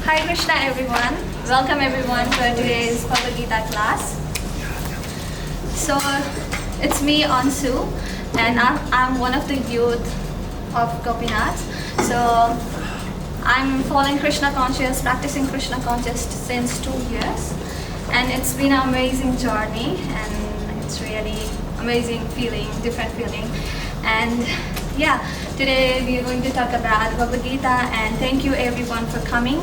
Hare Krishna everyone. Welcome everyone to today's Bhagavad Gita class. So it's me Ansu and I'm one of the youth of Gopinath. So I'm following Krishna conscious, practicing Krishna conscious since 2 years, and it's been an amazing journey and it's really amazing feeling, different feeling. And yeah, today we are going to talk about Bhagavad Gita, and thank you everyone for coming.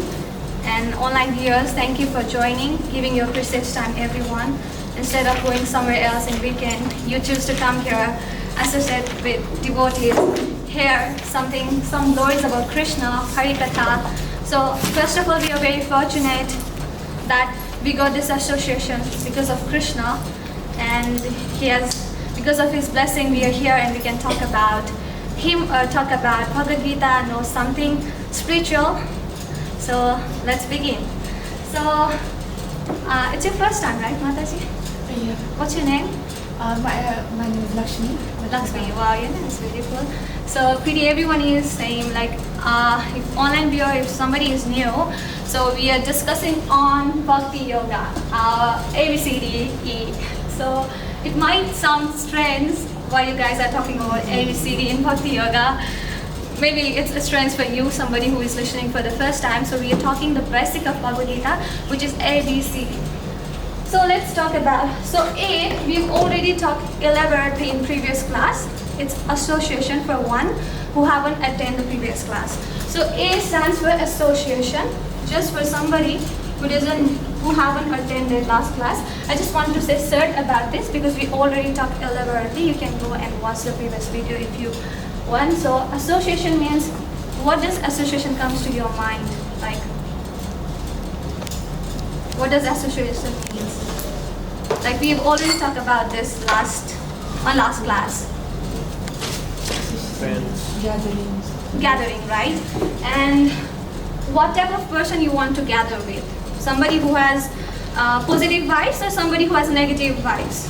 And online viewers, thank you for joining, giving your precious time everyone. Instead of going somewhere else in weekend, you choose to come here, associate with devotees, hear some glories about Krishna, Hari Katha. So first of all, we are very fortunate that we got this association because of Krishna, and because of his blessing, we are here and we can talk about him or talk about Bhagavad Gita, know something spiritual. So let's begin. So it's your first time, right, Mataji? Yeah. What's your name? My name is Lakshmi. Lakshmi. Wow, your name is beautiful. So pretty everyone is saying like if online viewer, if somebody is new, so we are discussing on Bhakti Yoga, ABCD, E. So it might sound strange while you guys are talking about ABCD in Bhakti Yoga. Maybe it's strange for you, somebody who is listening for the first time. So we are talking the basic of Bhagavad Gita, which is ABCD. So let's talk about, so A, we've already talked elaborately in previous class. It's association for one who haven't attended the previous class. So A stands for association, just for somebody who haven't attended last class. I just want to say cert about this because we already talked elaborately. You can go and watch the previous video if you want. So association means, what does association comes to your mind? Like, what does association mean? Like we've already talked about this last class. Friends. Gathering, right? And what type of person you want to gather with? Somebody who has positive vibes or somebody who has negative vibes?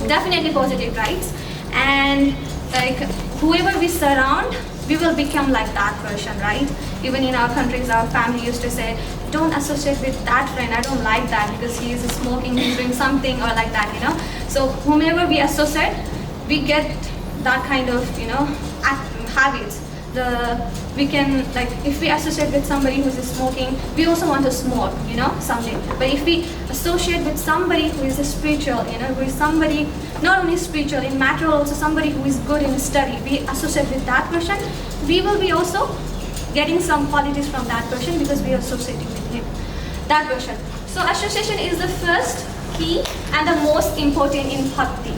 Definitely positive vibes. And like whoever we surround, we will become like that person, right? Even in our countries, our family used to say, don't associate with that friend, I don't like that because he is smoking, he's doing something or like that, you know. So whomever we associate, we get that kind of, habits. We can, like, if we associate with somebody who is smoking, we also want to smoke, something. But if we associate with somebody who is spiritual, who is somebody, not only spiritual, in matter also somebody who is good in study, we associate with that person, we will be also getting some qualities from that person because we are associating with him, that person. So association is the first key and the most important in Bhakti.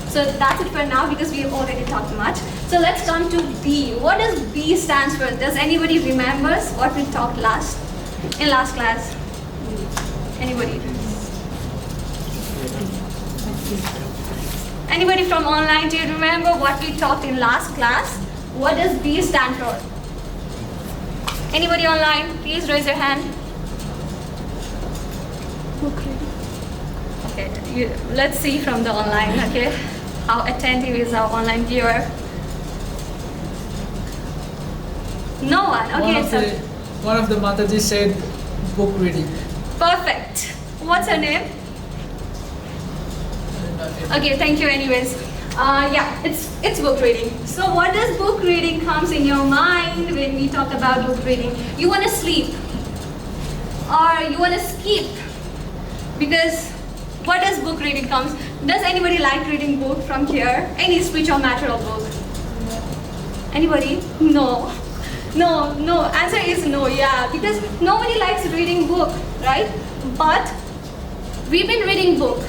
So that's it for now because we have already talked much. So let's come to B. What does B stands for? Does anybody remembers what we talked in last class? Anybody? Anybody from online, do you remember what we talked in last class? What does B stand for? Anybody online, please raise your hand. Okay, let's see from the online, okay? How attentive is our online viewer? No one. Okay, One of the Mataji said book reading. Perfect. What's her name? Okay, thank you anyways. Yeah, it's book reading. So what does book reading comes in your mind when we talk about book reading? You want to sleep or you want to skip? Because what does book reading comes? Does anybody like reading book from here? Any spiritual material book? Anybody? No. Answer is no, yeah. Because nobody likes reading book, right? But we've been reading book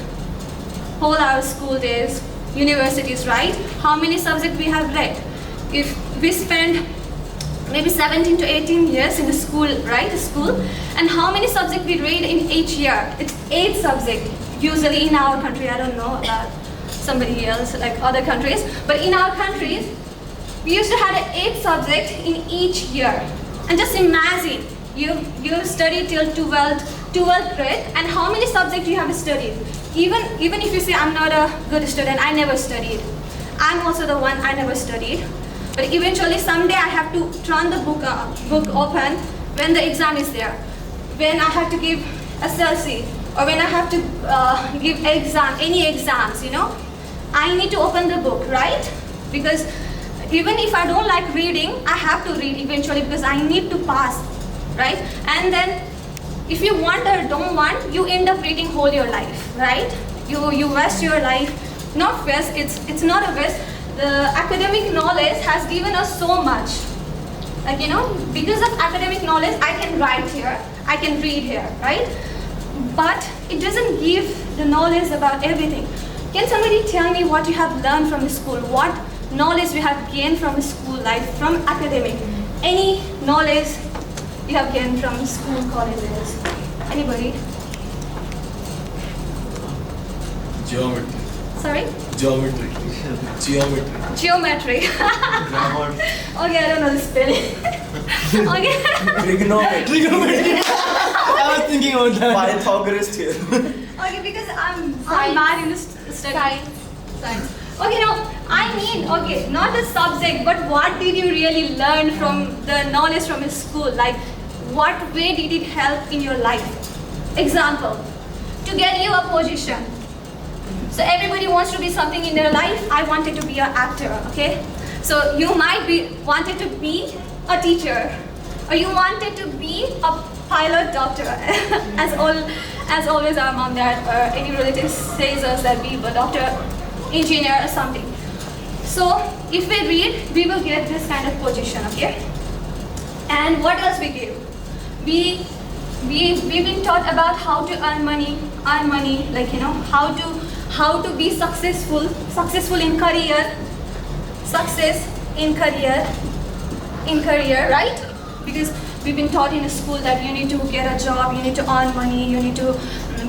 whole our school days, universities, right? How many subjects we have read? If we spend maybe 17 to 18 years in the school, right? School, and how many subjects we read in each year? It's 8 subjects. Usually in our country, I don't know about somebody else, like other countries, but in our countries, we used to have 8 subjects in each year. And just imagine, you studied till 12th grade, and how many subjects you have studied? Even if you say I'm not a good student, I never studied. I'm also the one, I never studied. But eventually someday I have to turn the book open when the exam is there. when I have to give SLC or when I have to give any exams, I need to open the book, right? Because even if I don't like reading, I have to read eventually because I need to pass, right? And then if you want or don't want, you end up reading whole your life, right? You waste your life, not waste, it's not a waste. The academic knowledge has given us so much. Like, because of academic knowledge, I can write here, I can read here, right? But it doesn't give the knowledge about everything. Can somebody tell me what you have learned from the school? What knowledge you have gained from school life, from academic? Any knowledge you have gained from school, colleges? Anybody? Geometry. Sorry? Geometry. Geometry. Geometry. Grammar. Okay, I don't know the spelling. Okay. Trigonometry. I was thinking about that. Pythagoras theorem. Okay, because I'm bad in this study. Science. Okay, now I mean, okay, not the subject, but what did you really learn from the knowledge from your school? Like, what way did it help in your life? Example, to get you a position. So everybody wants to be something in their life. I wanted to be an actor, okay? So you might be wanted to be a teacher, or you wanted to be a pilot doctor, as always our mom, dad, or any relative says us that be a doctor, engineer, or something. So if we read, we will get this kind of position, okay? And what else we give? We've been taught about how to earn money, like how to be successful in career, success in career, right? Because we've been taught in school that you need to get a job, you need to earn money, you need to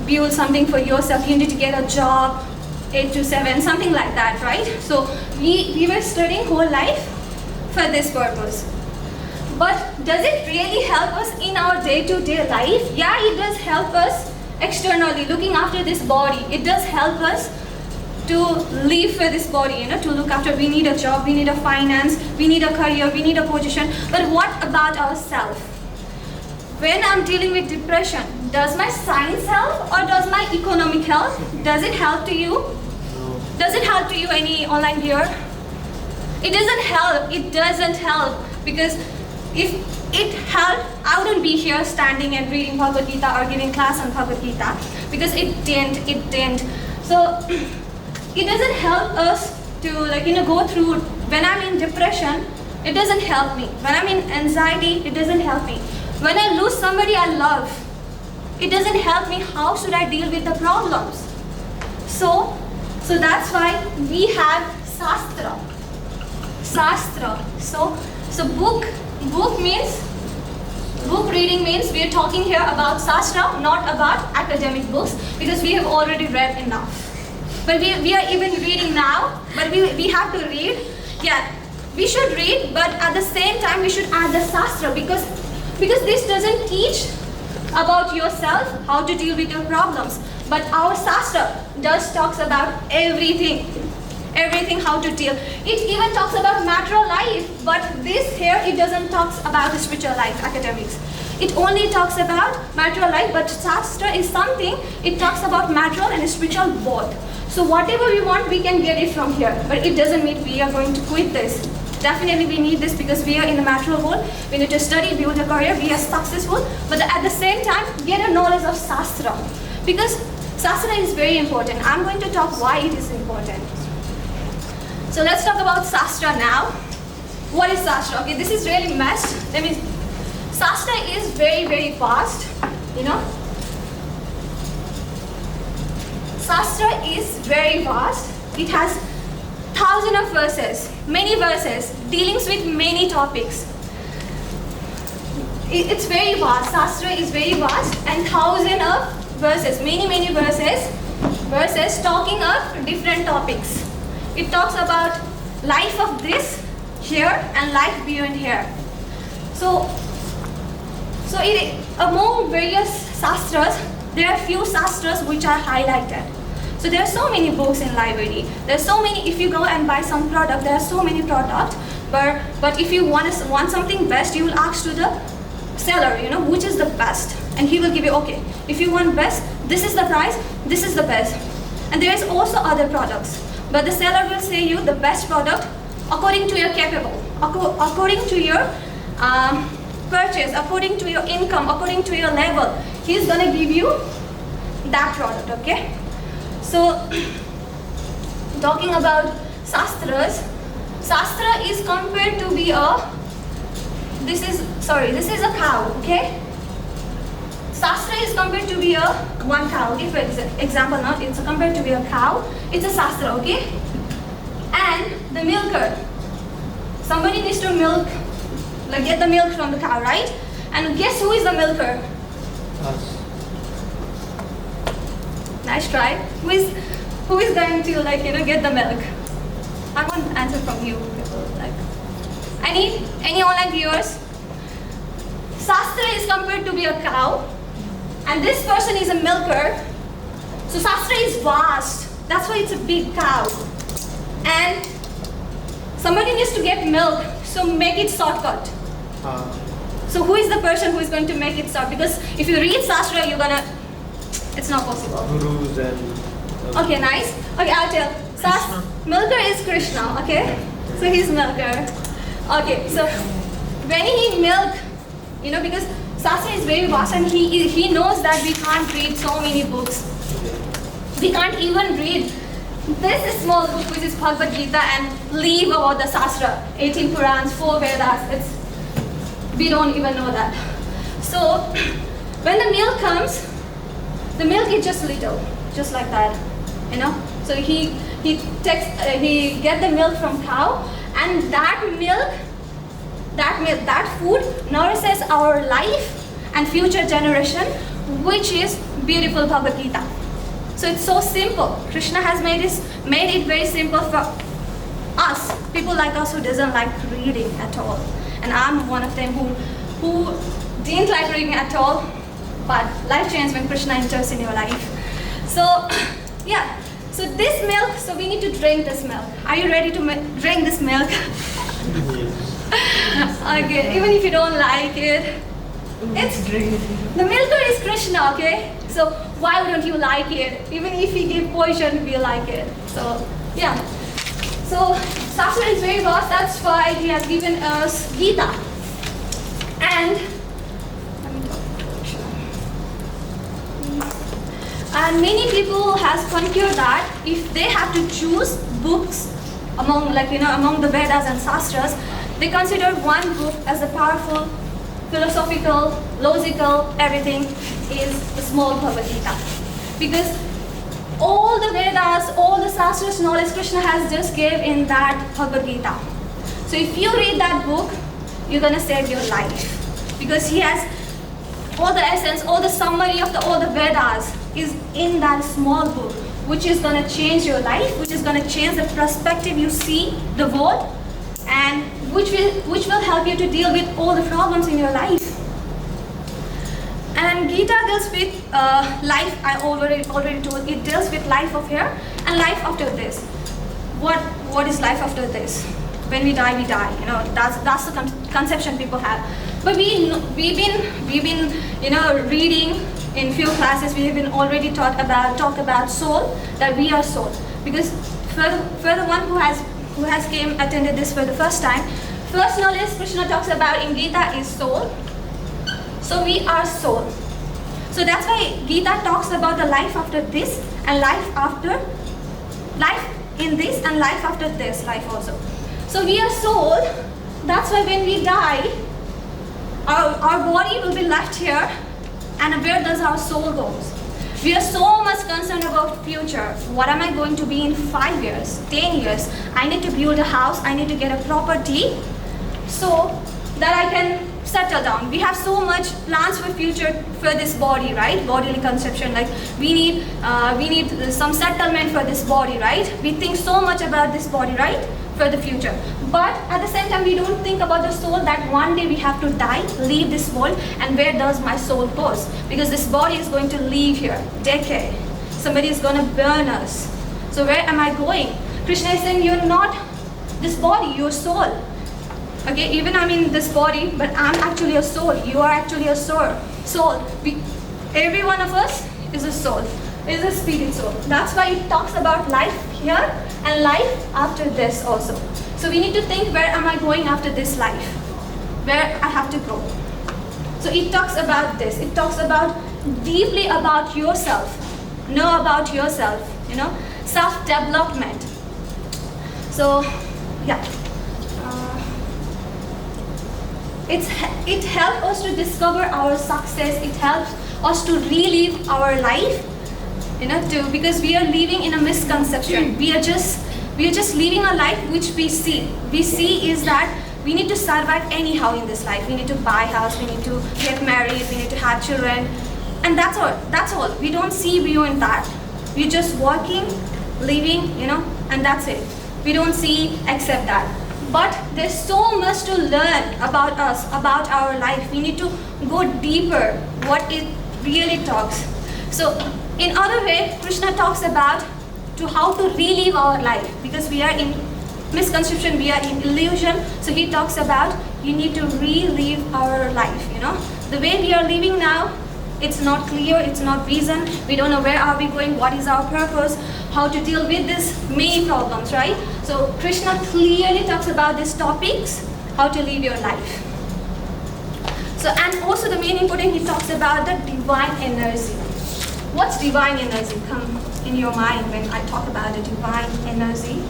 build something for yourself, you need to get a job, 8 to 7, something like that, right? So we were studying whole life for this purpose. But does it really help us in our day-to-day life? Yeah, it does help us externally, looking after this body. It does help us to live for this body, to look after. We need a job, we need a finance, we need a career, we need a position. But what about ourselves? When I'm dealing with depression, does my science help or does my economic help? Does it help to you? No. Does it help to you, any online gear? It doesn't help. It doesn't help because if it helped, I wouldn't be here standing and reading Bhagavad Gita or giving class on Bhagavad Gita because it didn't. So it doesn't help us to go through. When I'm in depression, it doesn't help me. When I'm in anxiety, it doesn't help me. When I lose somebody I love, it doesn't help me. How should I deal with the problems? So that's why we have Shastra. So book reading means we are talking here about Shastra, not about academic books, because we have already read enough. But we are even reading now, but we have to read. Yeah, we should read, but at the same time we should add the Shastra because this doesn't teach about yourself, how to deal with your problems. But our Shastra does talks about everything, how to deal. It even talks about material life, but this here, it doesn't talks about the spiritual life, academics. It only talks about material life, but Shastra is something, it talks about material and spiritual both. So whatever we want, we can get it from here. But it doesn't mean we are going to quit this. Definitely we need this because we are in the material world. We need to study, build a career, be as successful, but at the same time, get a knowledge of Shastra. Because Shastra is very important. I'm going to talk why it is important. So let's talk about Shastra now. What is Shastra? Okay, this is really messed. Shastra is very, very vast, Shastra is very vast. It has thousands of verses, many verses, dealings with many topics. It's very vast. Shastra is very vast and thousands of verses, many verses talking of different topics. It talks about life of this here and life beyond here. So among various Shastras, there are few Shastras which are highlighted. So there are so many books in library. There are so many. If you go and buy some product, there are so many products. But if you want something best, you will ask to the seller, which is the best. and he will give you, okay, if you want best, this is the price, this is the best. And there is also other products, but the seller will say you the best product according to your capable, according to your purchase, according to your income, according to your level. He's gonna give you that product, okay? So, talking about Sastras, Sastra is compared to be a, this is a cow, okay? Sastra is compared to be a one cow, okay? For example, now it's compared to be a cow, it's a Sastra, okay? And the milker, somebody needs to milk, like get the milk from the cow, right? And guess who is the milker? Us. Nice try. Who is going to get the milk? I want an answer from you people. Like any online viewers? Sastra is compared to be a cow, and this person is a milker. So Sastra is vast. That's why it's a big cow. And somebody needs to get milk, so make it shortcut. So who is the person who is going to make it short? Because if you read Sastra, it's not possible. Gurus and. Okay, nice. Okay, I'll tell. Milker is Krishna, okay? So he's milker. Okay, so when he milk, because Sastra is very vast and he knows that we can't read so many books. We can't even read this small book which is Bhagavad Gita and leave about the Sastra, 18 Purans, 4 Vedas. We don't even know that. So when the milk comes, the milk is just little, just like that, So he get the milk from cow, and that food nourishes our life and future generation, which is beautiful Bhagavad Gita. So it's so simple. Krishna has made it very simple for us, people like us who doesn't like reading at all. And I'm one of them who didn't like reading at all, but life changed when Krishna enters in your life. So, yeah. So this milk, so we need to drink this milk. Are you ready to drink this milk? Okay, even if you don't like it, the milker is Krishna, okay? So why wouldn't you like it? Even if he give poison, we like it. So, yeah. So Sastra is very vast, that's why he has given us Gita. And many people has concluded that if they have to choose books among the Vedas and Sastras, they consider one book as a powerful, philosophical, logical, everything is the small Bhagavad Gita. Because all the Vedas, all the Sastras knowledge Krishna has just gave in that Bhagavad Gita. So if you read that book, you're gonna save your life. Because he has all the essence, all the summary of all the Vedas is in that small book, which is going to change your life, which is going to change the perspective you see the world, and which will help you to deal with all the problems in your life. And Gita deals with life. I already told it deals with life of here and life after this. What is life after this? When we die, we die. That's the conception people have. But we've been reading in few classes. We have been already talk about soul, that we are soul. Because for the one who has attended this for the first time, first knowledge Krishna talks about in Gita is soul. So we are soul. So that's why Gita talks about the life after this and life in this and life after this life also. So we are soul. That's why when we die, our body will be left here, and where does our soul go? We are so much concerned about future. What am I going to be in 5 years, 10 years? I need to build a house, I need to get a property so that I can settle down. We have so much plans for future for this body, right? Bodily conception, like we need some settlement for this body, right? We think so much about this body, right? For the future. But at the same time, we don't think about the soul, that one day we have to die, leave this world, and where does my soul go? Because this body is going to leave here, decay. Somebody is going to burn us. So where am I going? Krishna is saying, you're not this body, you're soul. Okay, even I'm in this body, but I'm actually a soul. You are actually a soul. soul. Every one of us is a soul, is a spirit soul. That's why it talks about life here and life after this also. So we need to think, where am I going after this life? Where I have to go. So it talks about this. It talks about deeply about yourself. Know about yourself, self-development. So, yeah. It helps us to discover our success. It helps us to relive our life, because we are living in a misconception. We are just living a life which we see. We see is that we need to survive anyhow in this life. We need to buy a house. We need to get married. We need to have children, and that's all. That's all. We don't see beyond that. We're just working, living, and that's it. We don't see except that. But there's so much to learn about us, about our life. We need to go deeper, what it really talks. So in other way, Krishna talks about to how to relive our life, because we are in misconception, we are in illusion. So he talks about you need to relive our life, The way we are living now, it's not clear, it's not vision. We don't know where are we going, what is our purpose, how to deal with these many problems, right? So Krishna clearly talks about these topics, how to live your life. So, and also the main important, he talks about the divine energy. What's divine energy? Come in your mind when I talk about the divine energy.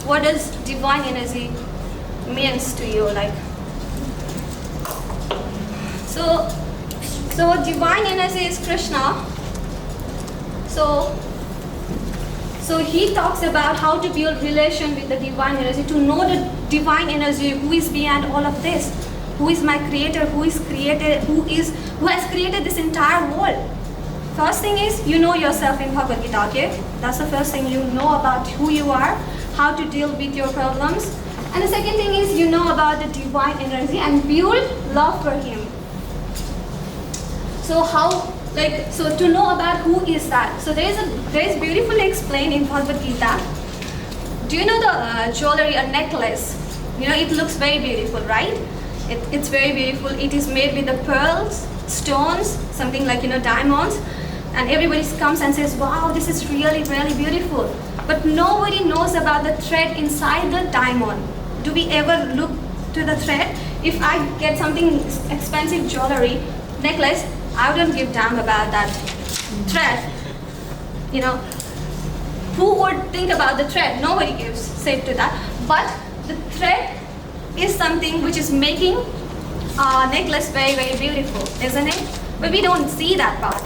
What does divine energy means to you? So divine energy is Krishna. So he talks about how to build relation with the divine energy, to know the divine energy, who is beyond all of this, who is my creator, who has created this entire world. First thing is, you know yourself in Bhagavad Gita, okay? That's the first thing, you know about who you are, how to deal with your problems. And the second thing is, you know about the divine energy and build love for him. So so to know about who is that. So there is beautifully explained in Bhagavad Gita. Do you know the jewelry, a necklace? It looks very beautiful, right? It's very beautiful. It is made with the pearls, stones, something like, diamonds. And everybody comes and says, wow, this is really, really beautiful. But nobody knows about the thread inside the diamond. Do we ever look to the thread? If I get something expensive jewelry, necklace, I wouldn't give damn about that thread. Who would think about the thread? Nobody gives say to that. But the thread is something which is making a necklace very, very beautiful, isn't it? But we don't see that part.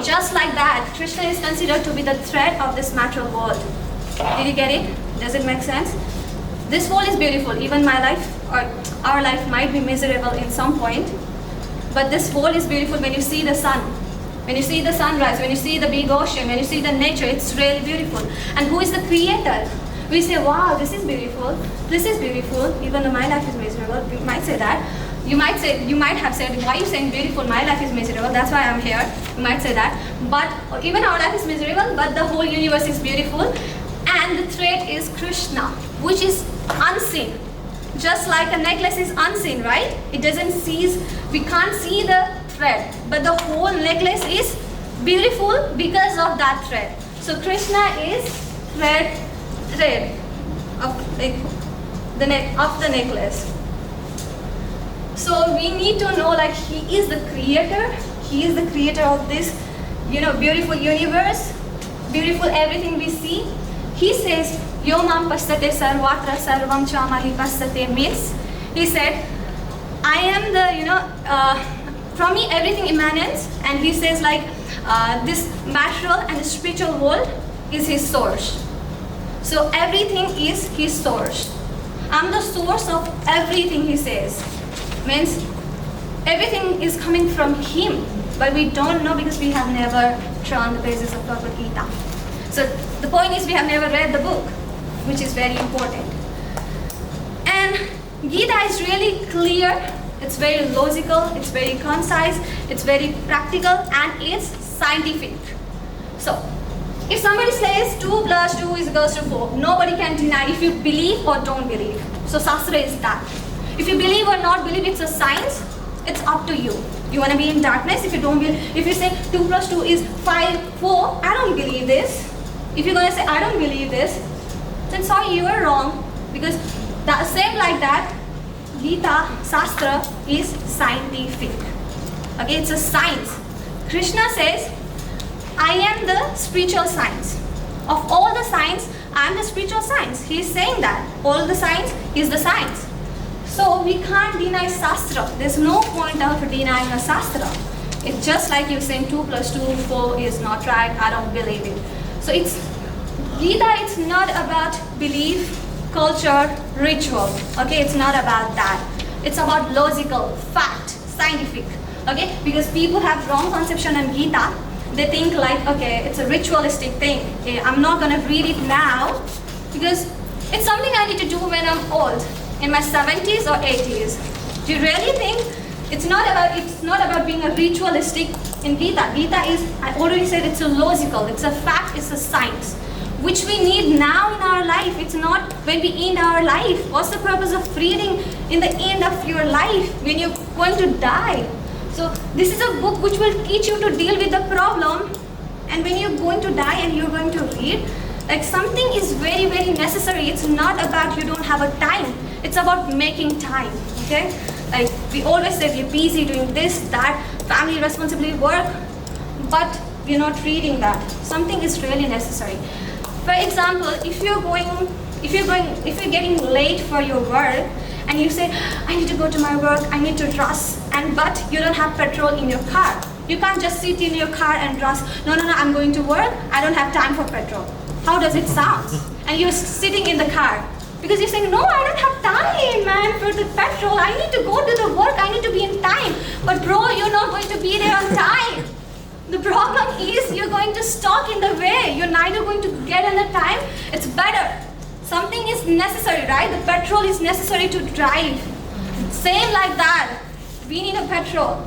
Just like that, Krishna is considered to be the thread of this material world. Did you get it? Does it make sense? This world is beautiful. Even my life or our life might be miserable in some point. But this world is beautiful when you see the sun. When you see the sunrise, when you see the big ocean, when you see the nature, it's really beautiful. And who is the creator? We say, wow, this is beautiful. This is beautiful. Even though my life is miserable, we might say that. You might have said, why are you saying beautiful? My life is miserable. That's why I'm here. You might say that. But even our life is miserable, but the whole universe is beautiful. And the thread is Krishna, which is unseen. Just like a necklace is unseen, right? It doesn't see, we can't see the thread, but the whole necklace is beautiful because of that thread. So Krishna is thread of the necklace. So we need to know, he is the creator. He is the creator of this, beautiful universe, beautiful everything we see. He says, Yo mam pastate sarvatra sarvam chamahi pastate, means he said, I am the, from me everything emanates, and he says this material and the spiritual world is his source. So everything is his source. I'm the source of everything, he says. Means everything is coming from him, but we don't know because we have never turned the pages of Bhagavad Gita. So the point is we have never read the book, which is very important. And Gita is really clear, it's very logical, it's very concise, it's very practical, and it's scientific. So if somebody says 2 + 2 is equals to 4, nobody can deny if you believe or don't believe. So Shastra is that. If you believe or not believe, it's a science, it's up to you. You want to be in darkness? If you say 2 plus 2 is 5, 4, I don't believe this. If you're going to say, I don't believe this, then sorry, you are wrong. Because that same like that, Gita, Shastra is scientific. Okay, it's a science. Krishna says, I am the spiritual science. Of all the science, I am the spiritual science. He is saying that. All the science is the science. So we can't deny Shastra. There's no point of denying a Shastra. It's just like you saying 2 plus 2, 4 is not right, I don't believe it. So it's Gita, it's not about belief, culture, ritual. Okay, it's not about that. It's about logical, fact, scientific. Okay, because people have wrong conception on Gita. They think like, okay, it's a ritualistic thing. Okay, I'm not gonna read it now because it's something I need to do when I'm old, in my 70s or 80s. Do you really think it's not about being a ritualistic in Gita? Gita is, I already said, it's a logical, it's a fact, it's a science, which we need now in our life. It's not when we end our life. What's the purpose of reading in the end of your life when you're going to die? So this is a book which will teach you to deal with the problem, and when you're going to die and you're going to read, like something is very, very necessary. It's not about you don't have a time. It's about making time, okay? Like we always say we're busy doing this, that, family responsibility, work, but we're not reading that. Something is really necessary. For example, if you're getting late for your work, and you say, I need to go to my work, I need to rush, but you don't have petrol in your car. You can't just sit in your car and rush, no, I'm going to work, I don't have time for petrol. How does it sound? And you're sitting in the car. Because you're saying, no, I don't have time, man, for the petrol. I need to go to the work, I need to be in time. But bro, you're not going to be there on time. The problem is you're going to stuck in the way. You're neither going to get in the time. It's better. Something is necessary, right? The petrol is necessary to drive. Same like that. We need a petrol.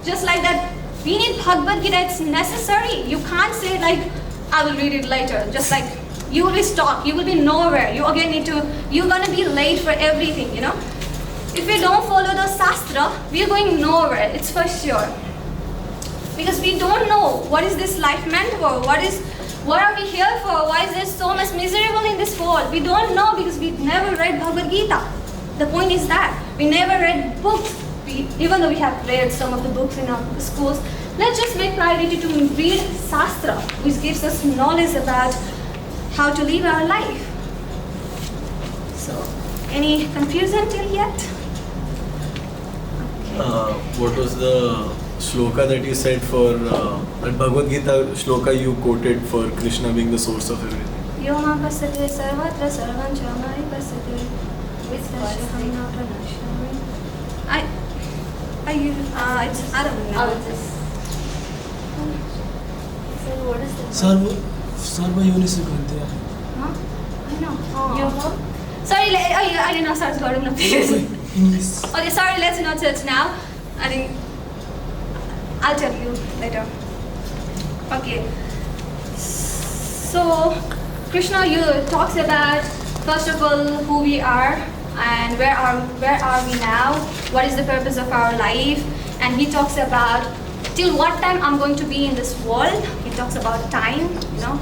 Just like that, we need Bhagavad Gita. It's necessary. You can't say like, I will read it later. Just like, you will be stuck. You will be nowhere. You're going to be late for everything, you know? If we don't follow the Shastra, we're going nowhere. It's for sure. Because we don't know what is this life meant for. What are we here for? Why is there so much miserable in this world? We don't know because we never read Bhagavad Gita. The point is that we never read books. Even though we have read some of the books in our schools, let's just make priority to read Shastra, which gives us knowledge about how to live our life. So, any confusion till yet? What was the shloka that you said for that Bhagavad Gita shloka you quoted for Krishna being the source of everything? Yoma pasate sarvatra sarvancha mai pasate. I don't know. So what is that? Sarva Yonisu Gandhya. Huh? I know. Oh. Sorry, I didn't know. Sorry, please. English. Okay, sorry, let's not search now. I think I'll tell you later. Okay. So, Krishna talks about, first of all, who we are and where are we now, what is the purpose of our life, and he talks about till what time I'm going to be in this world. He talks about time, you know.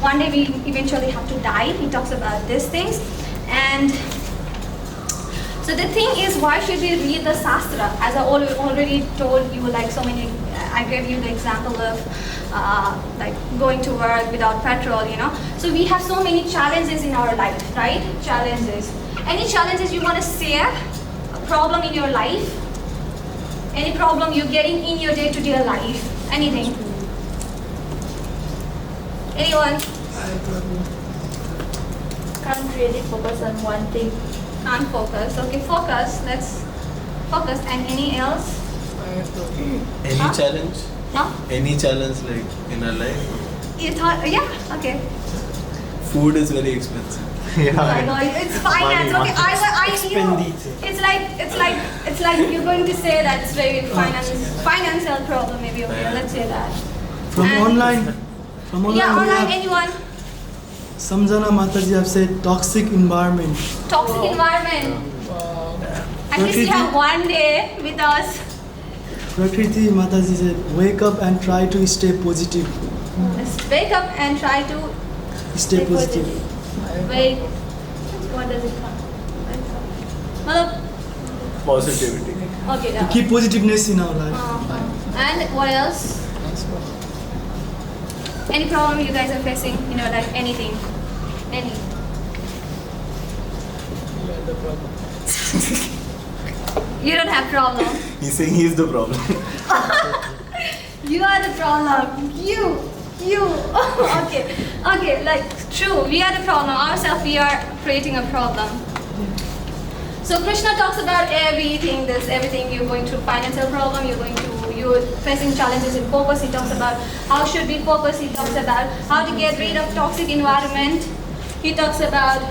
One day we eventually have to die. He talks about these things. And so the thing is, why should we read the Shastra? As I already told you, like so many, I gave you the example of like going to work without petrol, you know. So we have so many challenges in our life, right? Challenges. Any challenges you want to share? A problem in your life? Any problem you're getting in your day-to-day life? Anything? Anyone? Can't really focus on one thing. Can't focus. Okay, focus. Let's focus. And any else? Any Huh? challenge? No? Any challenge like in our life? You thought? Yeah. Okay. Food is very expensive. I know it's finance. Money, Okay, I knew. Expenditure. It's like you're going to say that it's very financial problem maybe. Okay, let's say that. From And- online. From online. Yeah, we online. have- Anyone? Samjana Mataji have said toxic environment. Toxic environment. At least you have one day with us. Prakriti Mataji said, wake up and try to stay positive. Just wake up and try to Stay positive. wait. What does it come? Well, Positivity. okay, To yeah. keep positiveness in our life. And what else? Any problem you guys are facing in your life? Anything? Any? You don't have problem. He's saying he's the problem. You are the problem. You. Okay, like true. We are the problem. Ourselves, we are creating a problem. So Krishna talks about everything. Everything you're going through financial problem. You're facing challenges in focus. He talks about how should we focus. He talks about how to get rid of toxic environment. He talks about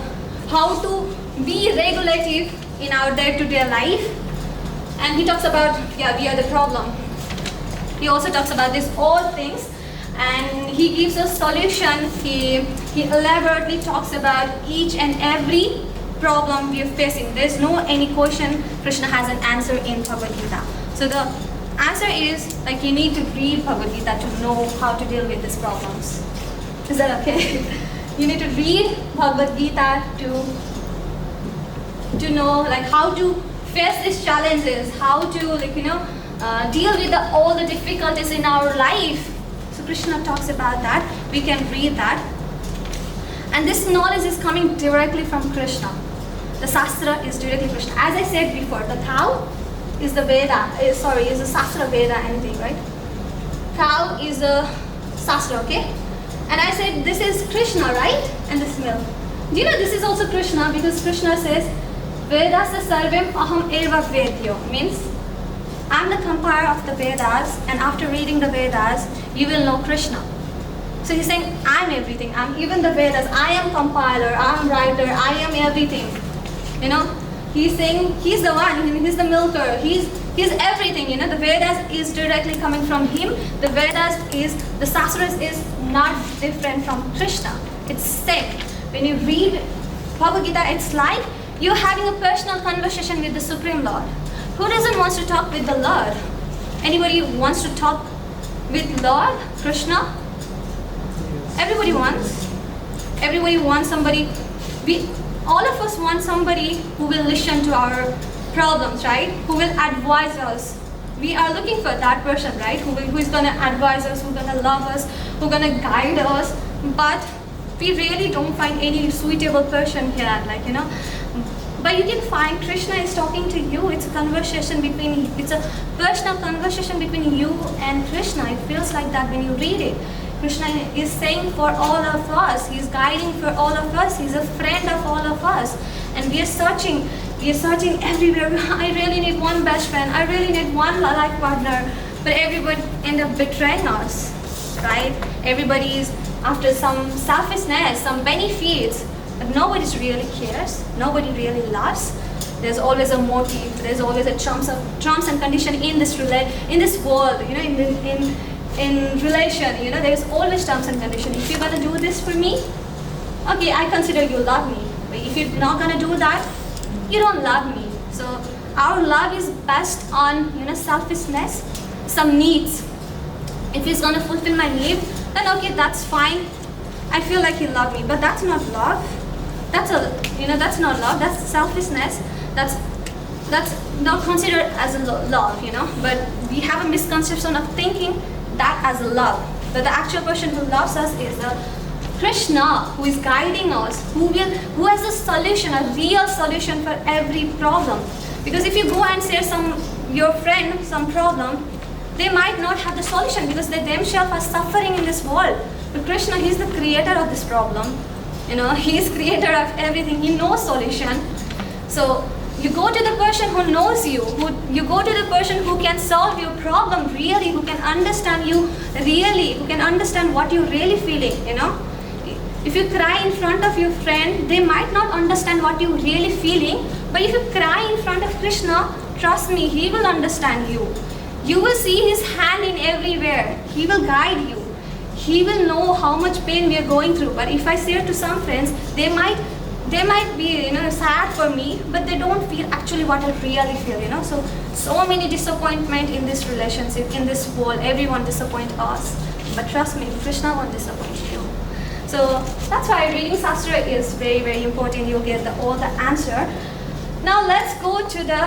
how to be regulative in our day-to-day life. And he talks about, we are the problem. He also talks about these all things, and he gives a solution. He elaborately talks about each and every problem we are facing. There's no any question Krishna has an answer in Bhagavad Gita. So the answer is like you need to read Bhagavad Gita to know how to deal with these problems. Is that okay? You need to read Bhagavad Gita to know like how to face these challenges, how to deal with all the difficulties in our life. So Krishna talks about that. We can read that. And this knowledge is coming directly from Krishna. The Shastra is directly Krishna. As I said before, the cow is the Veda, is the Shastra Veda, anything, right? Cow is a Shastra, okay? And I said this is Krishna, right? And this milk. Do you know this is also Krishna, because Krishna says, Vedasya sarvem aham eva vedyo, means I'm the compiler of the Vedas, and after reading the Vedas, you will know Krishna. So he's saying, I'm everything. I'm even the Vedas. I am compiler. I'm writer. I am everything. He's saying he's the one. He's the milker. He's everything. The Vedas is directly coming from him. The Shastras is not different from Krishna. It's same. When you read Bhagavad Gita, it's like you're having a personal conversation with the Supreme Lord. Who doesn't want to talk with the Lord? Anybody wants to talk with Lord Krishna? Everybody wants. Everybody wants somebody. All of us want somebody who will listen to our problems, right? Who will advise us. We are looking for that person, right? Who is going to advise us, who's going to love us, who's going to guide us. But we really don't find any suitable person here, But you can find Krishna is talking to you. It's a conversation it's a personal conversation between you and Krishna. It feels like that when you read it. Krishna is saying for all of us. He's guiding for all of us. He's a friend of all of us. And we are searching everywhere. I really need one best friend. I really need one life partner. But everybody end up betraying us, right? Everybody is after some selfishness, some benefits. But nobody really cares. Nobody really loves. There's always a motive. There's always a terms and condition in this world. In relation. There's always terms and condition. If you're gonna do this for me, okay, I consider you love me. But if you're not gonna do that, you don't love me. So our love is based on selfishness, some needs. If he's gonna fulfill my need, then okay, that's fine. I feel like he loved me, but that's not love. That's not love. That's selfishness. That's not considered as a love, But we have a misconception of thinking that as a love. But the actual person who loves us is Krishna, who is guiding us, who has a solution, a real solution for every problem. Because if you go and share your friend some problem, they might not have the solution because they themselves are suffering in this world. But Krishna, he's the creator of this problem. He's creator of everything. He knows solution. So you go to the person who knows you. You go to the person who can solve your problem really, who can understand you really, who can understand what you're really feeling. If you cry in front of your friend, they might not understand what you're really feeling. But if you cry in front of Krishna, trust me, he will understand you. You will see his hand in everywhere. He will guide you. He will know how much pain we are going through. But if I say to some friends, they might they might be, sad for me, but they don't feel actually what I really feel. So many disappointment in this relationship, in this world. Everyone disappoint us, but trust me, Krishna won't disappoint you. So that's why reading Shastra is very, very important. You'll get all the answer. Now let's go to the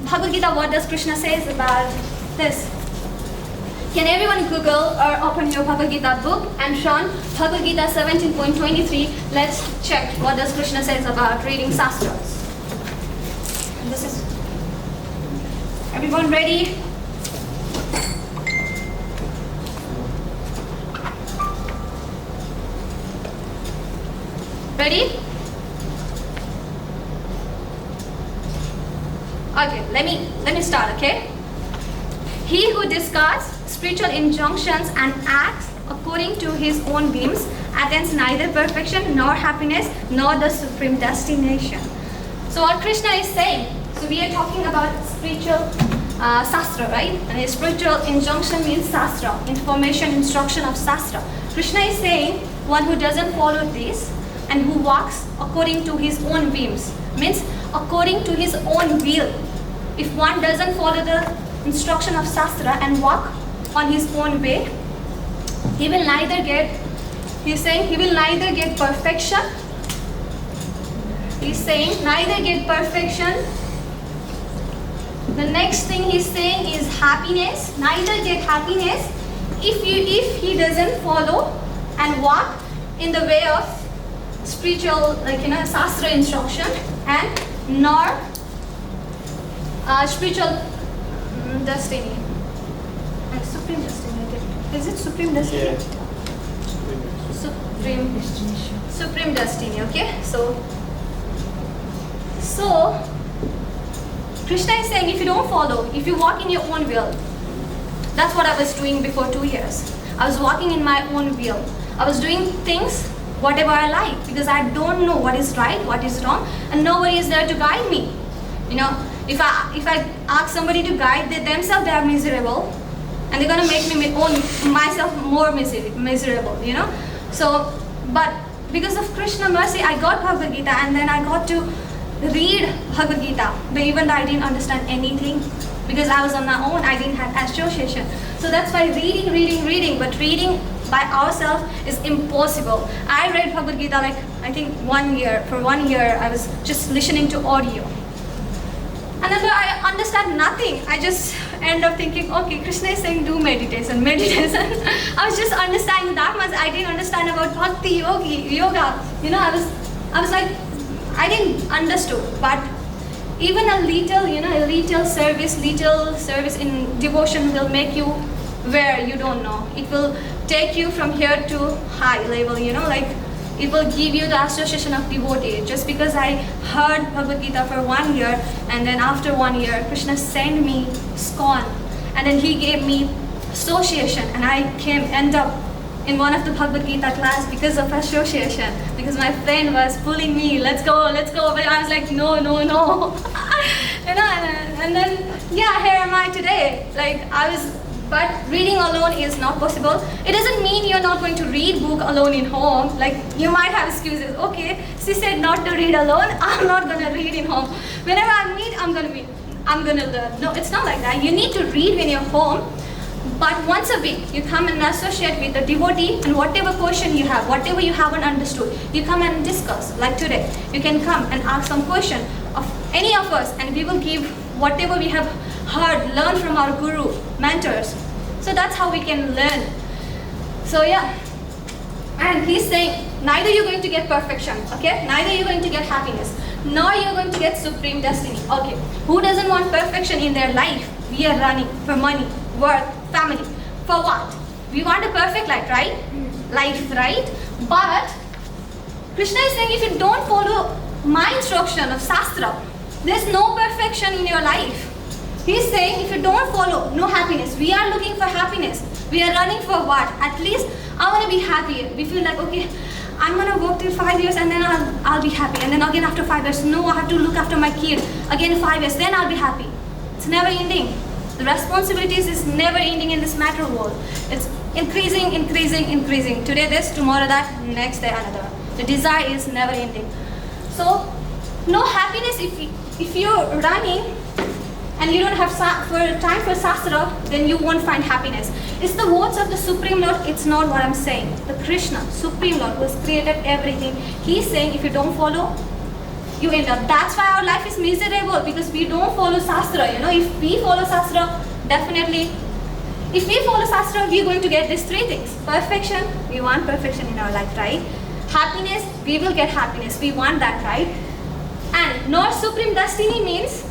Bhagavad Gita. What does Krishna says about this? Can everyone Google or open your Bhagavad Gita book and Sean, Bhagavad Gita 17.23. Let's check what does Krishna says about reading Shastras. This is, everyone ready? Ready? Okay, let me start, okay? He who discards spiritual injunctions and acts according to his own whims attains neither perfection nor happiness nor the supreme destination. So what Krishna is saying, so we are talking about spiritual Shastra, right? And a spiritual injunction means Shastra, information, instruction of Shastra. Krishna is saying one who doesn't follow this and who walks according to his own whims, means according to his own will. If one doesn't follow the instruction of Shastra and walk on his own way, he will neither get, he's saying he will neither get perfection, he's saying neither get perfection. The next thing he's saying is happiness, neither get happiness if he doesn't follow and walk in the way of spiritual, Shastra instruction, and nor spiritual destiny. Supreme destiny. Is it supreme destiny? Yeah. Supreme destiny, okay? So Krishna is saying if you don't follow, if you walk in your own will, that's what I was doing before 2 years. I was walking in my own will. I was doing things whatever I like because I don't know what is right, what is wrong, and nobody is there to guide me. If I ask somebody to guide themselves, they are miserable, and they're gonna make me myself more miserable. So, but because of Krishna mercy, I got Bhagavad Gita, and then I got to read Bhagavad Gita. But even though I didn't understand anything, because I was on my own, I didn't have association. So that's why reading, but reading by ourselves is impossible. I read Bhagavad Gita I think 1 year. For 1 year, I was just listening to audio. And then I understand nothing. I just end up thinking, okay, Krishna is saying do meditation. I was just understanding that much. I didn't understand about bhakti, yoga. I was like, I didn't understood. But even a little service in devotion will make you where you don't know. It will take you from here to high level, it will give you the association of devotee. Just because I heard Bhagavad Gita for 1 year, and then after 1 year, Krishna sent me ISKCON, and then he gave me association, and I end up in one of the Bhagavad Gita class because of association, because my friend was pulling me, let's go, but I was like, no. And then, here am I today. But reading alone is not possible. It doesn't mean you're not going to read book alone in home. You might have excuses. Okay, she said not to read alone. I'm not gonna read in home. Whenever I meet, I'm gonna learn. No, it's not like that. You need to read when you're home. But once a week, you come and associate with a devotee, and whatever question you have, whatever you haven't understood, you come and discuss. Like today, you can come and ask some question of any of us, and we will give whatever we have heard, learn from our guru, mentors. So that's how we can learn. So and he's saying, neither you're going to get perfection, okay? Neither you're going to get happiness, nor you're going to get supreme destiny. Okay, who doesn't want perfection in their life? We are running for money, work, family. For what? We want a perfect life, right? But Krishna is saying if you don't follow my instruction of Shastra, there's no perfection in your life. He's saying if you don't follow, no happiness. We are looking for happiness. We are running for what? At least I want to be happy. We feel like, okay, I'm going to work till 5 years and then I'll be happy. And then again after 5 years, no, I have to look after my kid. Again 5 years, then I'll be happy. It's never ending. The responsibilities is never ending in this matter world. It's increasing. Today this, tomorrow that, next day another. The desire is never ending. So no happiness if you're running and you don't have time for Sastra, then you won't find happiness. It's the words of the Supreme Lord, it's not what I'm saying. The Krishna, Supreme Lord, who has created everything, he's saying if you don't follow, you end up. That's why our life is miserable, because we don't follow Sastra. You know, if we follow Sastra, definitely, if we follow Sastra, we're going to get these three things. Perfection, we want perfection in our life, right? Happiness, we will get happiness. We want that, right? And North Supreme Destiny means,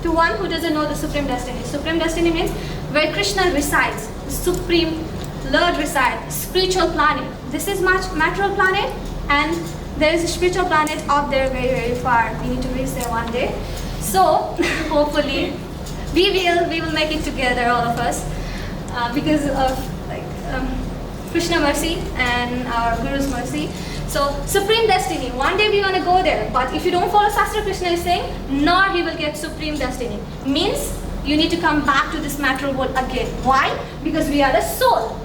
to one who doesn't know the Supreme Destiny means where Krishna resides, the Supreme Lord resides, spiritual planet. This is material planet, and there is a spiritual planet up there very, very far. We need to reach there one day. So hopefully we will make it together, all of us, because of Krishna mercy and our Guru's mercy. So Supreme Destiny, one day we want to go there, but if you don't follow Sastra, Krishna is saying, nor he will get Supreme Destiny. Means you need to come back to this material world again. Why? Because we are the soul,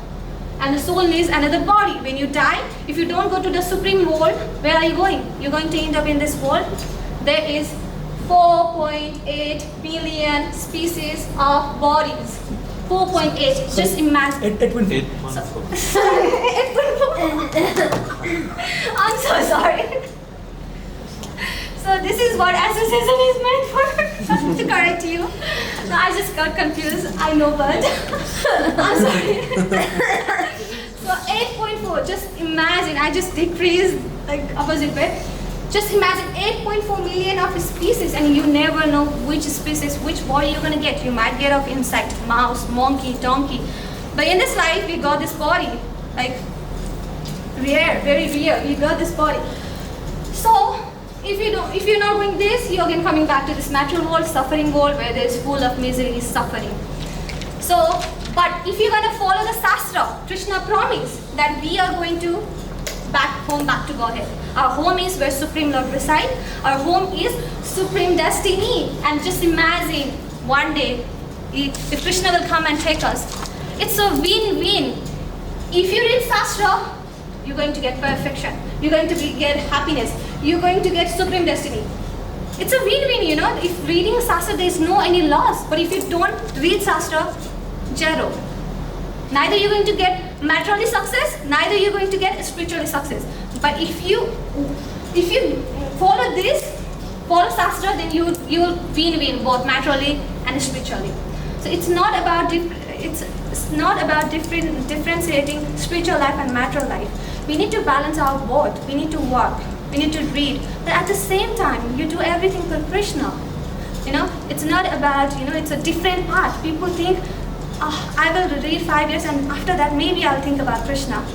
and the soul needs another body. When you die, if you don't go to the Supreme world, where are you going? You're going to end up in this world. There is 4.8 billion species of bodies. 4.8. Just imagine. 8.4. Sorry, 8.4. I'm so sorry. So this is what asceticism is meant for. To correct you. No, I just got confused. I know, but I'm sorry. So 8.4. Just imagine. I just decreased like opposite way. Just imagine 8.4 million of species, and you never know which species, which body you're gonna get. You might get of insect, mouse, monkey, donkey. But in this life, we got this body, like rare, very rare. We got this body. So if you're not doing this, you're again coming back to this material world, suffering world, where there's full of misery, suffering. So, but if you're gonna follow the Sastra, Krishna promised that we are going to back to Godhead. Our home is where Supreme Lord resides. Our home is Supreme Destiny. And just imagine one day if Krishna will come and take us. It's a win-win. If you read Sastra, you're going to get perfection. You're going to get happiness. You're going to get Supreme Destiny. It's a win-win, you know. If reading Sastra, there's no any loss. But if you don't read Sastra, zero. Neither you're going to get materially success, neither you're going to get spiritually success. But if you follow this, follow Sastra, then you will win-win both materially and spiritually. So it's not about differentiating spiritual life and material life. We need to balance our both. We need to work. We need to read. But at the same time, you do everything for Krishna. You know, it's not about, you know, it's a different path. People think, oh, I will read 5 years and after that maybe I'll think about Krishna.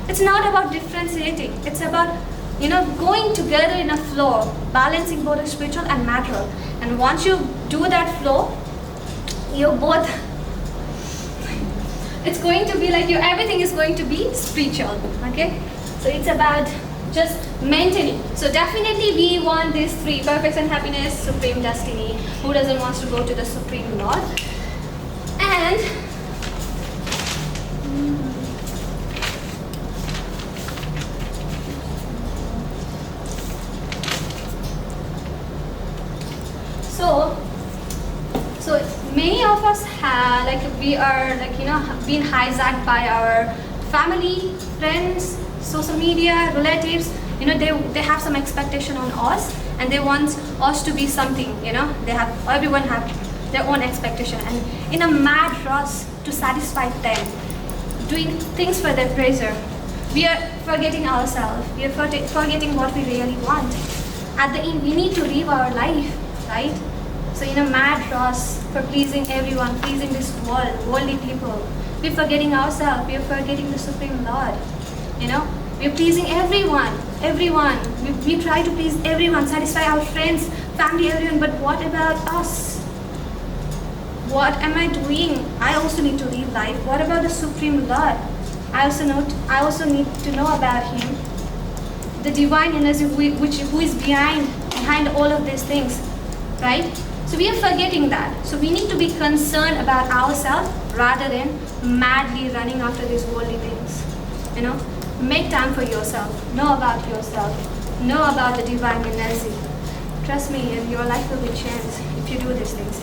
It's not about differentiating. It's about, you know, going together in a flow, balancing both the spiritual and material. And once you do that flow, you're both, it's going to be like everything is going to be spiritual, okay? So it's about just maintaining. So definitely we want these three: perfection, happiness, Supreme Destiny. Who doesn't want to go to the Supreme Lord? And so many of us have, we are being hijacked by our family, friends, social media, relatives. They have some expectation on us, and they want us to be something. Everyone have their own expectation, and in a mad rush to satisfy them, doing things for their pleasure, we are forgetting ourselves. We are forgetting what we really want. At the end, we need to live our life, right? So in a mad rush for pleasing everyone, pleasing this world, worldly people, we're forgetting ourselves. We are forgetting the Supreme Lord. We're pleasing everyone. We try to please everyone, satisfy our friends, family, everyone. But what about us? What am I doing? I also need to live life. What about the Supreme Lord? I also need to know about Him, the divine energy who is behind all of these things, right? So we are forgetting that. So we need to be concerned about ourselves rather than madly running after these worldly things. Make time for yourself. Know about yourself. know about the divine energy. Trust me, your life will be changed if you do these things.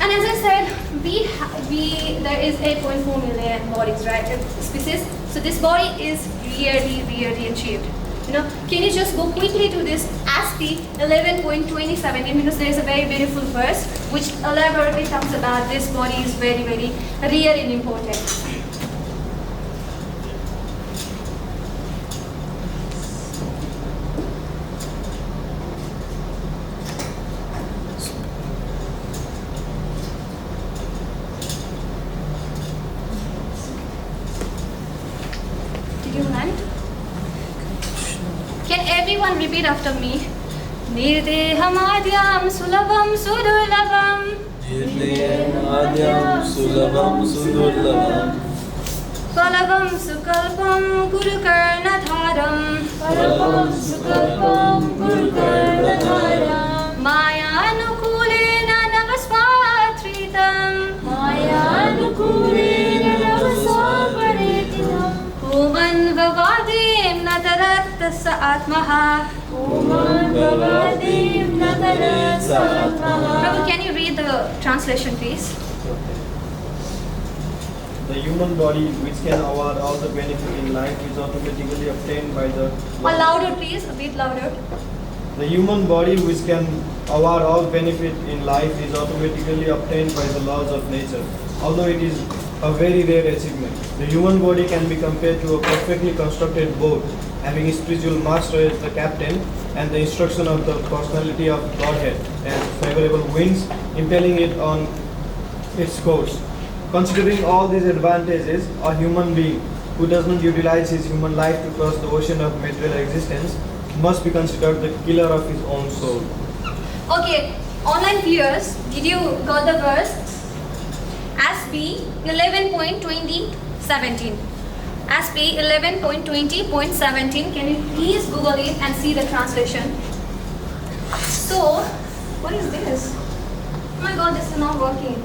And as I said, there is 8.4 million bodies, right? Species. So this body is really achieved. Can you just go quickly to this ASP 11.27? Because there is a very beautiful verse which elaborately talks about this body is very real and important. Did you land? Can everyone repeat after me? Nirdehamadyam sulabam sudurlabam. Nirdehamadyam sulabam sudurlabam. Palavam sukalpam gurukarnadharam. Paramam sukalpam gurkarnadharam. Mayanukulena navasvatritam. Mayanukulena navasvatritam. Human vavadim nataratta sa atmaha. Oman bhavadim natarat satmaha. Prabhu, can you read the translation, please? The human body, which can award all the benefit in life, is automatically obtained by the Or louder, please, a bit louder. The human body, which can award all benefit in life, is automatically obtained by the laws of nature. Although it is a very rare achievement, the human body can be compared to a perfectly constructed boat, having a spiritual master as the captain and the instruction of the personality of Godhead as favorable winds, impelling it on its course. Considering all these advantages, a human being who does not utilize his human life to cross the ocean of material existence must be considered the killer of his own soul. Okay, online viewers, did you got the verse? ASP 11.2017. ASP 11.20.17. Can you please Google it and see the translation? So, what is this? Oh my god, this is not working.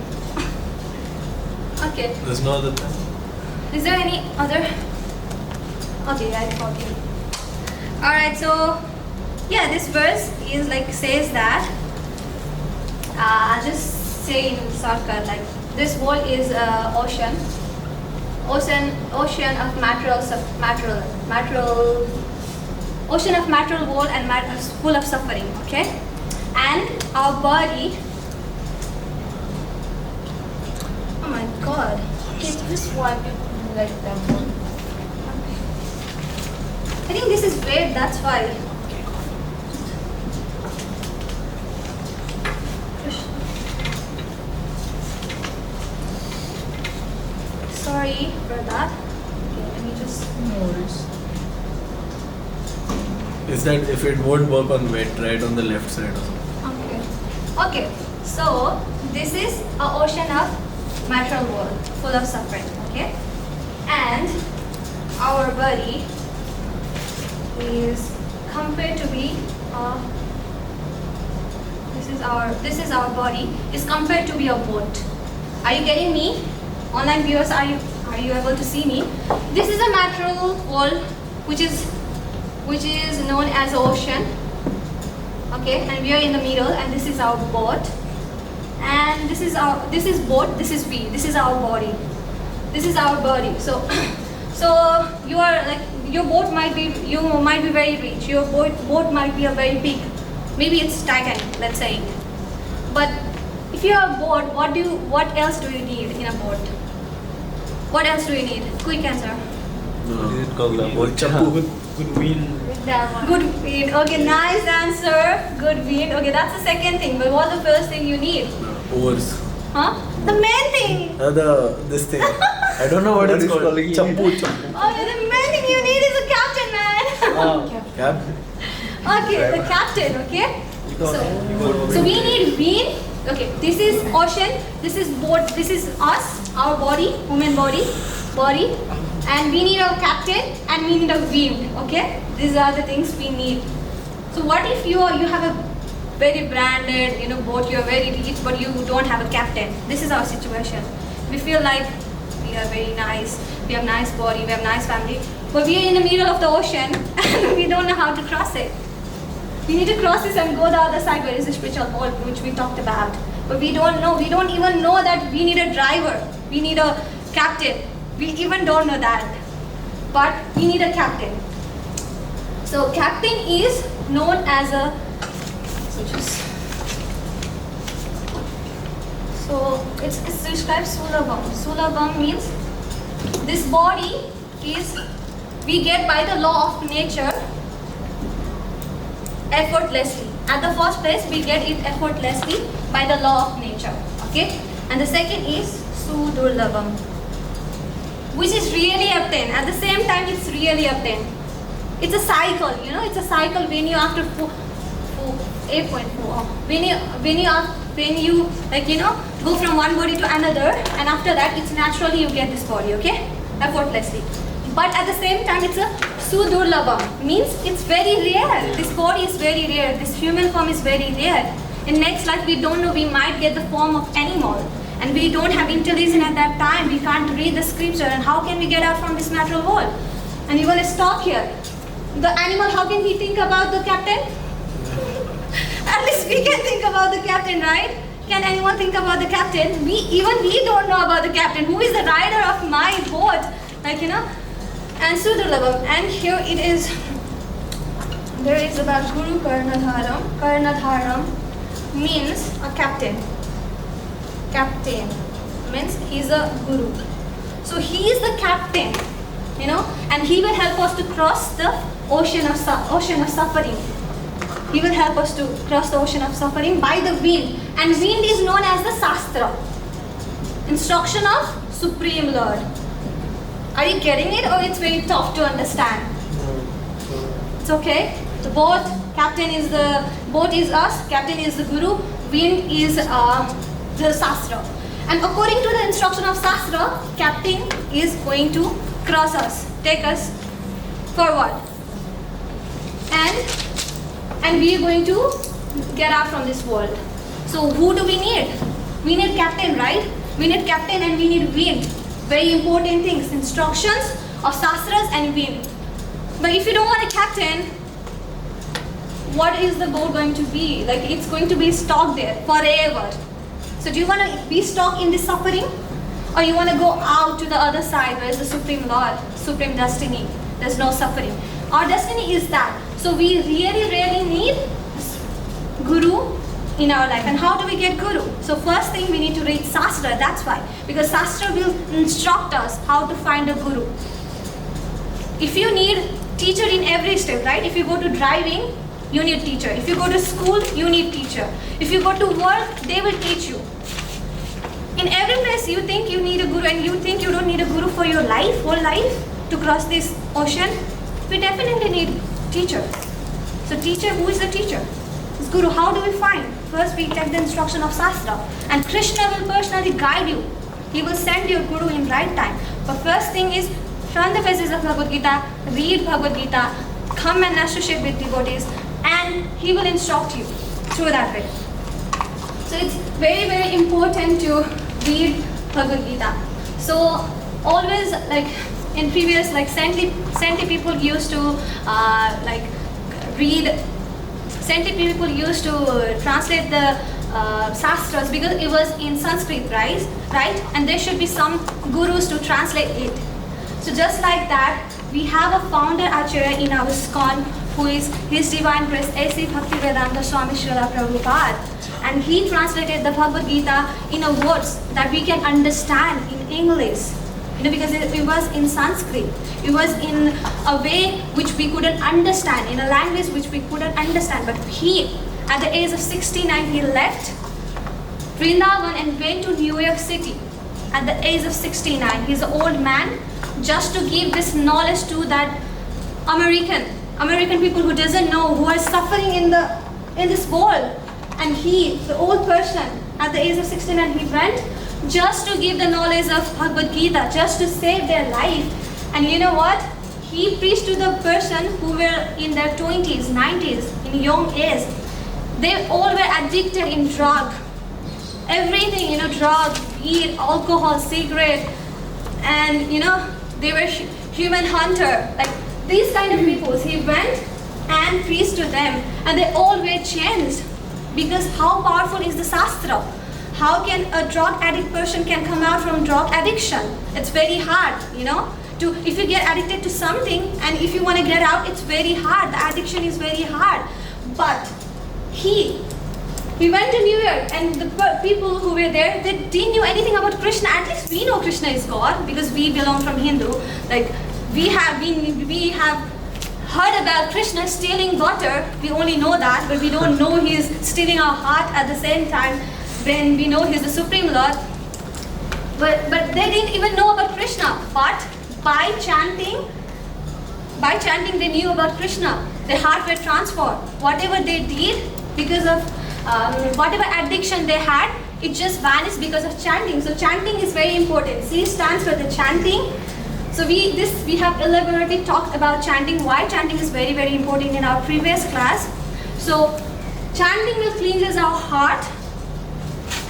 Okay. There's no other thing. Is there any other? Okay, I got you. Alright, so yeah, this verse is like says that I'll just say in shortcut, like this world is ocean of ocean of material world and full of suffering, okay? And our body, oh my god. Can you just wipe it like that one? I think this is red, that's why. Sorry for that. Okay, let me just. Is that if it won't work on wet, right on the left side or something? Okay. Okay, so this is an ocean of material world full of suffering, okay? And our body is compared to be this is our body is compared to be a boat. Are you getting me? Online viewers, are you able to see me? This is a material world which is known as ocean. Okay, and we are in the middle, and this is our boat. And this is boat, this is we, this is our body. This is our body. So you are like, you might be very rich, your boat might be a very big, maybe it's Titanic, let's say. But if you are a boat, what else do you need in a boat? What else do you need? Quick answer. Good wind. That one. Good wind. Okay, nice answer. Good wind. Okay, that's the second thing. But what's the first thing you need? Oars. Huh? The main thing. This thing. I don't know what it's called. Champu. Oh, the main thing you need is a captain, man. Cap. Okay, the captain. Okay. So we need wind. Okay, this is ocean. This is boat. This is us, our body, human body, and we need a captain and we need a wind. Okay, these are the things we need. So what if you have a very branded, boat, you're very rich, but you don't have a captain? This is our situation. We feel like we are very nice, we have nice body, we have nice family. but we are in the middle of the ocean and we don't know how to cross it. We need to cross this and go the other side where is the spiritual world, which we talked about. But we don't know. We don't even know that we need a driver. We need a captain. We even don't know that. But we need a captain. So captain is known as a, it's described Sulabam. Sulabam means this body is, we get by the law of nature effortlessly. At the first place, we get it effortlessly by the law of nature. Okay? And the second is Sudurlabam, which is really obtained. At the same time, it's really obtained. It's a cycle, it's a cycle when you after 8.4. When you go from one body to another, and after that, it's naturally you get this body, okay? Effortlessly. But at the same time, it's a Sudurlabam, means it's very rare. This body is very rare. This human form is very rare. In next life, we don't know, we might get the form of animal. And we don't have intelligence at that time. We can't read the scripture. And how can we get out from this material world? And you're going to stop here. The animal, how can he think about the captain? At least we can think about the captain, right? Can anyone think about the captain? We don't know about the captain. Who is the rider of my boat? And Sudurlabam. And here it is. There is about Guru Karnadharam. Karnadharam means a captain. Captain means he's a guru. So he is the captain, and he will help us to cross the ocean of suffering. He will help us to cross the ocean of suffering by the wind. And wind is known as the Sastra. Instruction of Supreme Lord. Are you getting it, or it's very tough to understand? It's okay. The boat is us, captain is the guru, wind is the Sastra. And according to the instruction of Sastra, captain is going to cross us, take us forward. And we are going to get out from this world. So who do we need? We need captain, right? We need captain and we need wind. Very important things, instructions of Sastras and wind. But if you don't want a captain, what is the boat going to be? It's going to be stuck there forever. So do you want to be stuck in this suffering? Or you want to go out to the other side where is the Supreme Lord, Supreme Destiny. There's no suffering. Our destiny is that. So we really need Guru in our life. And how do we get Guru? So first thing, we need to read Sastra. That's why. Because Sastra will instruct us how to find a Guru. If you need teacher in every step, right? If you go to driving, you need teacher. If you go to school, you need teacher. If you go to work, they will teach you. In every place, you think you need a Guru and you think you don't need a Guru for your life, whole life, to cross this ocean. We definitely need teacher. So teacher, who is the teacher? It's Guru. How do we find? First, we take the instruction of Sastra. And Krishna will personally guide you. He will send your Guru in right time. But first thing is, turn the pages of Bhagavad Gita, read Bhagavad Gita, come and associate with devotees, and he will instruct you through that way. So it's very important to read Bhagavad Gita. So always, in previous, saintly people used to read. Saintly people used to translate the Sastras because it was in Sanskrit, right? And there should be some gurus to translate it. So just like that, we have a founder Acharya in our ISKCON who is His Divine Grace A.C. Bhaktivedanta Swami Srila Prabhupada. And he translated the Bhagavad Gita in a words that we can understand in English. Because it was in Sanskrit. It was in a way which we couldn't understand, in a language which we couldn't understand. But he, at the age of 69, he left Vrindavan and went to New York City. At the age of 69, he's an old man, just to give this knowledge to that American people who doesn't know, who are suffering in this world. And he, the old person, at the age of 69, he went just to give the knowledge of Bhagavad Gita, just to save their life. And you know what? He preached to the person who were in their 20s, 90s, in young age. They all were addicted in drug. Everything, drug, weed, alcohol, cigarette. And, they were human hunter, like these kind of people. He went and preached to them, and they all were changed. Because how powerful is the Shastra? How can a drug addict person can come out from drug addiction? It's very hard, you know. If you get addicted to something and if you want to get out, it's very hard. The addiction is very hard. But he went to New York, and the people who were there, they didn't know anything about Krishna. At least we know Krishna is God because we belong from Hindu. Like we have heard about Krishna stealing water. We only know that, but we don't know he is stealing our heart at the same time when we know he's the Supreme Lord. But they didn't even know about Krishna. But by chanting they knew about Krishna. Their heart were transformed. Whatever they did, because of whatever addiction they had, it just vanished because of chanting. So chanting is very important. C stands for the chanting. So we have elaborately talked about chanting, why chanting is very, very important in our previous class. So chanting will cleanses our heart,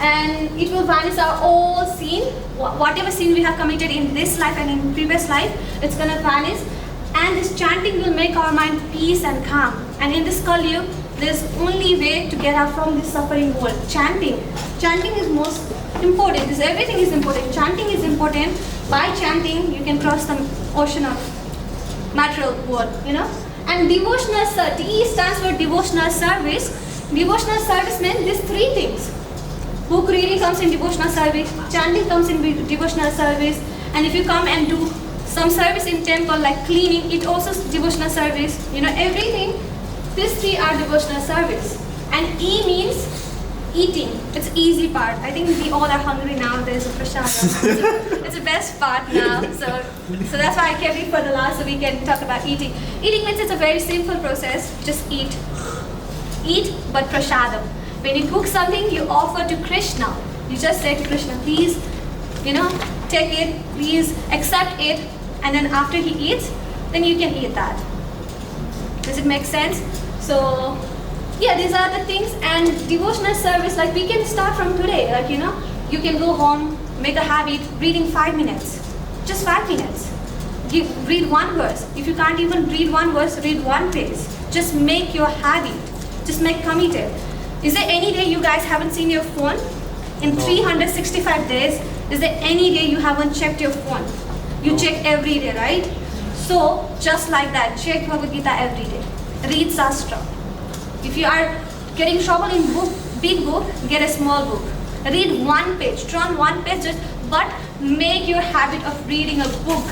and it will vanish our all sin. Whatever sin we have committed in this life and in previous life, it's gonna vanish. And this chanting will make our mind peace and calm. And in this Kali Yuga, there's only way to get out from this suffering world. Chanting is most important. Everything is important. Chanting is important. By chanting, you can cross the ocean of material world, you know. And devotional service, D stands for devotional service. Devotional service means these three things. Book reading comes in devotional service, chanting comes in devotional service, and if you come and do some service in temple like cleaning, it also is devotional service. You know, everything, these three are devotional service. And E means eating. It's easy part. I think we all are hungry now. There's a prasadam. It's the best part now. So that's why I kept it for the last, so we can talk about eating. Eating means it's a very simple process. Just eat. Eat, but prasadam. When you cook something, you offer to Krishna. You just say to Krishna, please, you know, take it, please accept it, and then after he eats, then you can eat that. Does it make sense? So, yeah, these are the things. And devotional service, like we can start from today. Like, you know, you can go home, make a habit, reading 5 minutes. Just 5 minutes. Read one verse. If you can't even read one verse, read one page. Just make your habit. Just make committed. Is there any day you guys haven't seen your phone? In 365 days, is there any day you haven't checked your phone? You check every day, right? So, just like that, check Bhagavad Gita every day. Read Shastra. If you are getting trouble in big book, get a small book. Read one page, turn one page, but make your habit of reading a book.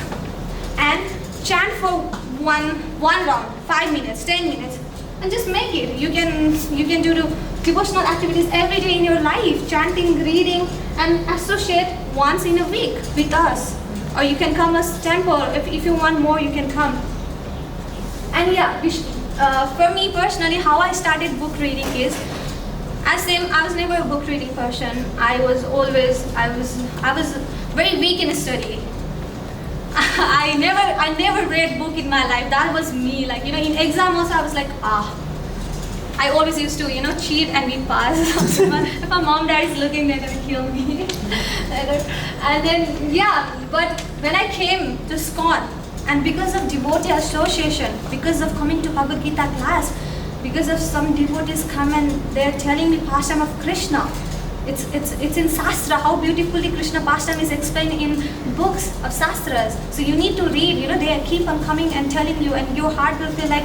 And chant for one round, 5 minutes, 10 minutes, and just make it. You can do the devotional activities every day in your life, chanting, reading, and associate once in a week with us. Or you can come as temple. If you want more, you can come. And yeah, for me personally, how I started book reading is, I was never a book reading person. I was very weak in study. I never read book in my life. That was me. Like, you know, in exam also I was like, I always used to, you know, cheat and we pass. If my mom dad is looking, they're gonna kill me. And then yeah, but when I came to SCON, and because of devotee association, because of coming to Bhagavad Gita class, because of some devotees come and they're telling me pastime of Krishna. It's in Shastra, how beautifully Krishna pastime is explained in books of Shastras. So you need to read, you know, they keep on coming and telling you, and your heart will feel like,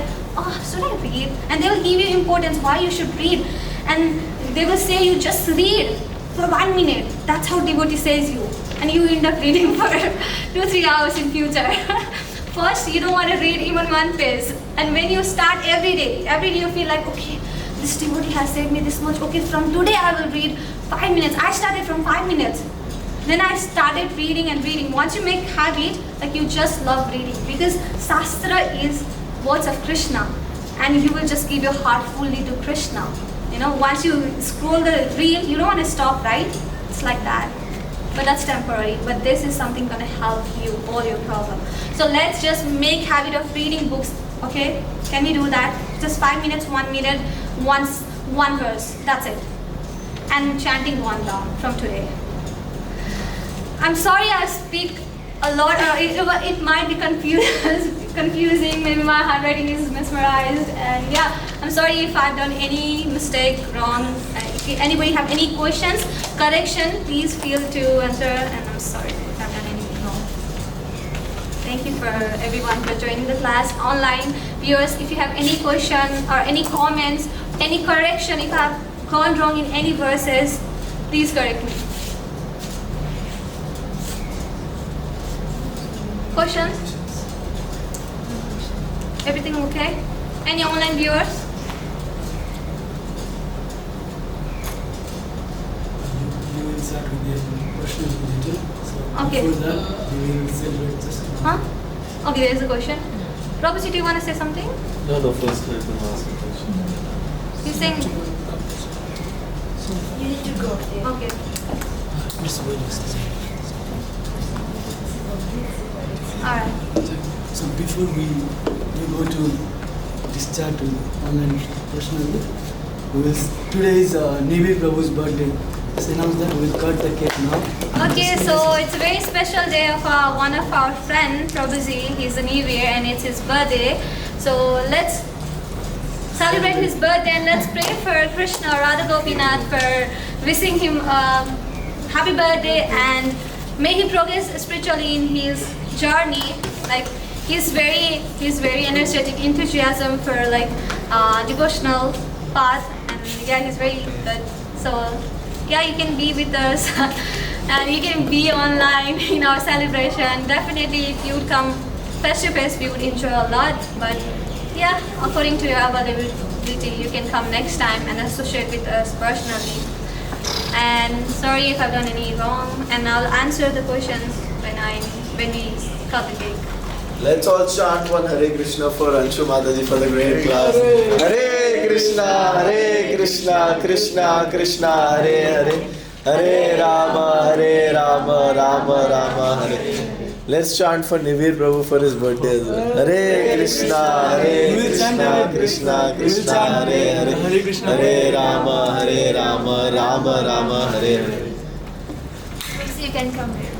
should I read? And they will give you importance why you should read. And they will say you just read for 1 minute. That's how devotee says you. And you end up reading for 2-3 hours in future. First, you don't want to read even one page. And when you start every day you feel like, okay, this devotee has said me this much. Okay, from today I will read 5 minutes. I started from 5 minutes. Then I started reading and reading. Once you make habit, like you just love reading. Because Shastra is words of Krishna. And you will just give your heart fully to Krishna. You know, once you scroll the reel, you don't want to stop, right? It's like that. But that's temporary. But this is something gonna help you, all your problem. So let's just make habit of reading books, okay? Can we do that? Just 5 minutes, 1 minute, one verse, that's it. And chanting one round from today. I'm sorry I speak a lot. It might be confusing. Maybe my handwriting is mesmerized, and yeah, I'm sorry if I've done any mistake wrong. If anybody have any questions, correction, please feel to answer. And I'm sorry if I've done anything wrong. Thank you for everyone for joining the class. Online viewers, if you have any question or any comments, any correction, if I've gone wrong in any verses, please correct me. Questions? Everything okay? Any online viewers? You will start with the personal digital. So Okay. before that, we will celebrate just. Huh? Okay, there is a question. Robertson, do you want to say something? No, first let them ask a question. He's saying, You need to go there. okay. Just wait a second. Alright. So before we go to this chat to online personally, today is Nivir Prabhu's birthday. Just announce that we'll cut the cake now. Okay, so it's a very special day of one of our friend, Prabhuji. He's a New Year and it's his birthday. So let's celebrate his birthday and let's pray for Krishna Radha Gopinath for wishing him happy birthday and may he progress spiritually in his journey. Like he's very energetic, enthusiasm for like devotional path, and yeah, he's very good. So yeah, you can be with us and you can be online in our celebration. Definitely, if you would come face to face, we would enjoy a lot. But yeah, according to your availability, you can come next time and associate with us personally. And sorry if I've done any wrong, and I'll answer the questions when we cut the cake. Let's all chant one Hare Krishna for Anshu Mataji for the great class. Hare Krishna, Krishna Krishna, Hare Hare, Hare Rama, Rama Rama, Hare. Let's chant for Nivir Prabhu for his birthday as well. Hare Krishna, Krishna Krishna, Hare Hare, Hare Rama, Rama Rama, Hare Hare. So you can come here.